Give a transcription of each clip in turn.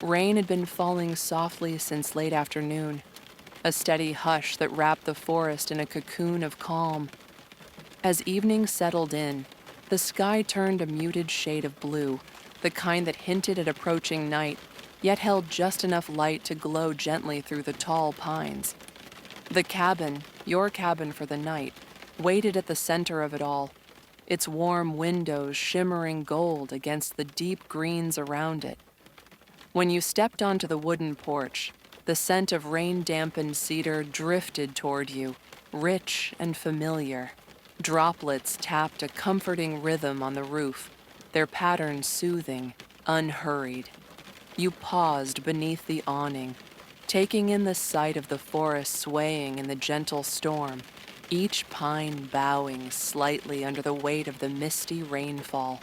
Rain had been falling softly since late afternoon, a steady hush that wrapped the forest in a cocoon of calm. As evening settled in, the sky turned a muted shade of blue, the kind that hinted at approaching night, yet held just enough light to glow gently through the tall pines. The cabin, your cabin for the night, waited at the center of it all, its warm windows shimmering gold against the deep greens around it. When you stepped onto the wooden porch, the scent of rain-dampened cedar drifted toward you, rich and familiar. Droplets tapped a comforting rhythm on the roof, their pattern soothing, unhurried. You paused beneath the awning, taking in the sight of the forest swaying in the gentle storm, each pine bowing slightly under the weight of the misty rainfall.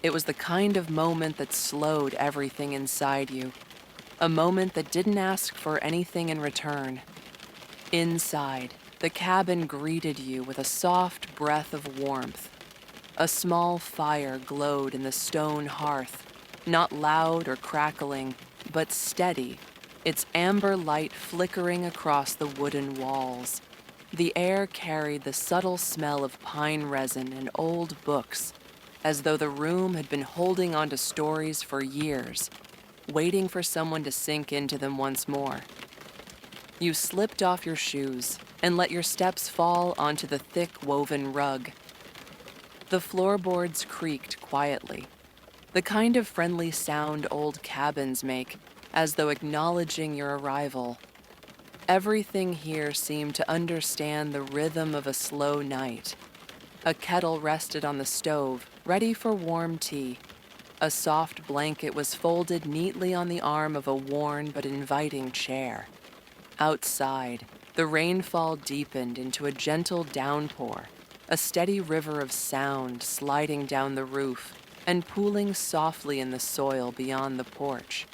It was the kind of moment that slowed everything inside you, a moment that didn't ask for anything in return. Inside, the cabin greeted you with a soft breath of warmth. A small fire glowed in the stone hearth, not loud or crackling, but steady, its amber light flickering across the wooden walls. The air carried the subtle smell of pine resin and old books, as though the room had been holding on to stories for years, waiting for someone to sink into them once more. You slipped off your shoes and let your steps fall onto the thick woven rug. The floorboards creaked quietly, the kind of friendly sound old cabins make, as though acknowledging your arrival. Everything here seemed to understand the rhythm of a slow night. A kettle rested on the stove, ready for warm tea. A soft blanket was folded neatly on the arm of a worn but inviting chair. Outside, the rainfall deepened into a gentle downpour, a steady river of sound sliding down the roof and pooling softly in the soil beyond the porch.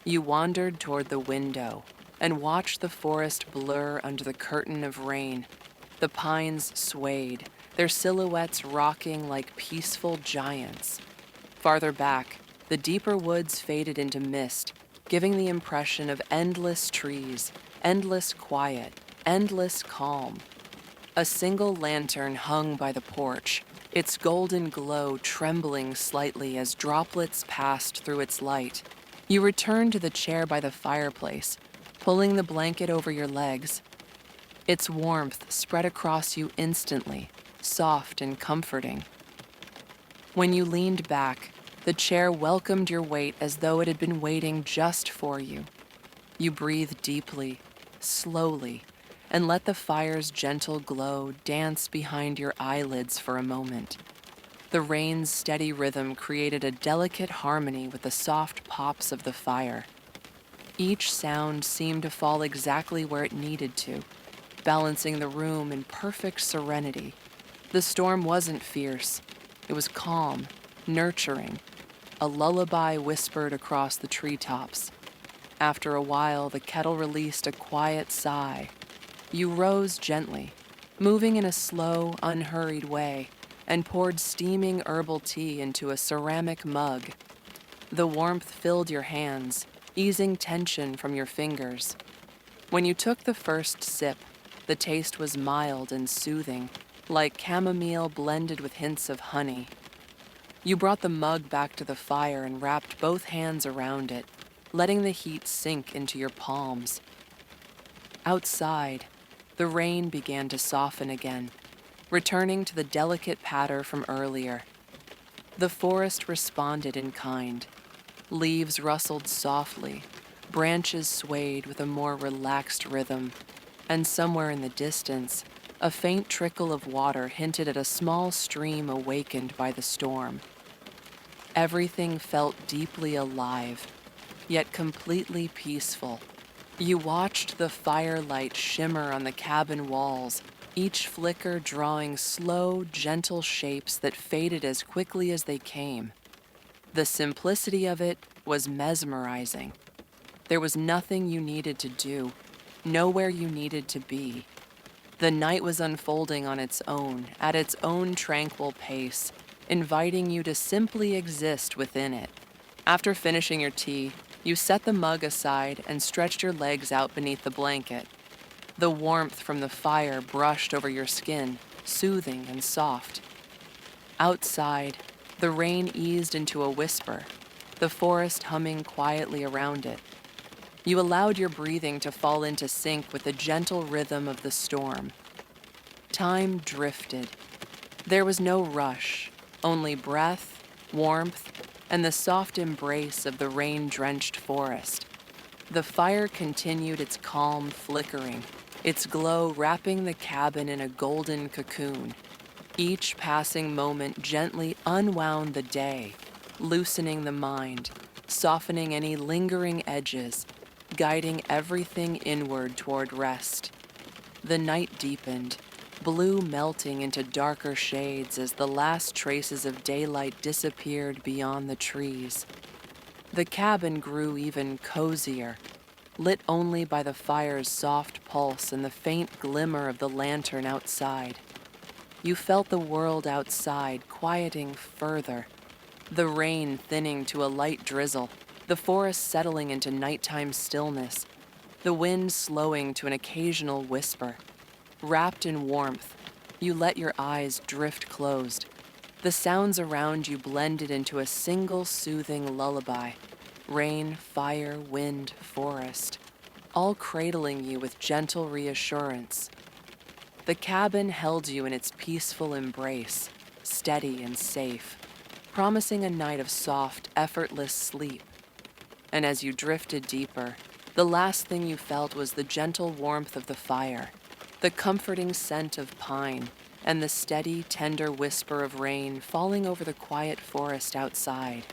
You wandered toward the window and watched the forest blur under the curtain of rain. The pines swayed, their silhouettes rocking like peaceful giants. Farther back, the deeper woods faded into mist, giving the impression of endless trees, endless quiet, endless calm. A single lantern hung by the porch, its golden glow trembling slightly as droplets passed through its light. You returned to the chair by the fireplace, pulling the blanket over your legs. Its warmth spread across you instantly, soft and comforting. When you leaned back, the chair welcomed your weight as though it had been waiting just for you. You breathed deeply, slowly, and let the fire's gentle glow dance behind your eyelids for a moment. The rain's steady rhythm created a delicate harmony with the soft pops of the fire. Each sound seemed to fall exactly where it needed to, balancing the room in perfect serenity. The storm wasn't fierce. It was calm, nurturing, a lullaby whispered across the treetops. After a while, the kettle released a quiet sigh. You rose gently, moving in a slow, unhurried way, and poured steaming herbal tea into a ceramic mug. The warmth filled your hands, easing tension from your fingers. When you took the first sip, the taste was mild and soothing, like chamomile blended with hints of honey. You brought the mug back to the fire and wrapped both hands around it, letting the heat sink into your palms. Outside, the rain began to soften again, returning to the delicate patter from earlier. The forest responded in kind. Leaves rustled softly, branches swayed with a more relaxed rhythm, and somewhere in the distance, a faint trickle of water hinted at a small stream awakened by the storm. Everything felt deeply alive, yet completely peaceful. You watched the firelight shimmer on the cabin walls, each flicker drawing slow, gentle shapes that faded as quickly as they came. The simplicity of it was mesmerizing. There was nothing you needed to do, nowhere you needed to be. The night was unfolding on its own, at its own tranquil pace, inviting you to simply exist within it. After finishing your tea, You set the mug aside and stretched your legs out beneath the blanket. The warmth from the fire brushed over your skin, soothing and soft. Outside, the rain eased into a whisper, the forest humming quietly around it. You allowed your breathing to fall into sync with the gentle rhythm of the storm. Time drifted. There was no rush, only breath, warmth, and the soft embrace of the rain-drenched forest. The fire continued its calm flickering, its glow wrapping the cabin in a golden cocoon. Each passing moment gently unwound the day, loosening the mind, softening any lingering edges, guiding everything inward toward rest. The night deepened, blue melting into darker shades as the last traces of daylight disappeared beyond the trees. The cabin grew even cozier, lit only by the fire's soft pulse and the faint glimmer of the lantern outside. You felt the world outside quieting further, the rain thinning to a light drizzle, the forest settling into nighttime stillness, the wind slowing to an occasional whisper. Wrapped in warmth, you let your eyes drift closed. The sounds around you blended into a single soothing lullaby. Rain, fire, wind, forest, all cradling you with gentle reassurance. The cabin held you in its peaceful embrace, steady and safe, promising a night of soft, effortless sleep. And as you drifted deeper, the last thing you felt was the gentle warmth of the fire, the comforting scent of pine, and the steady, tender whisper of rain falling over the quiet forest outside.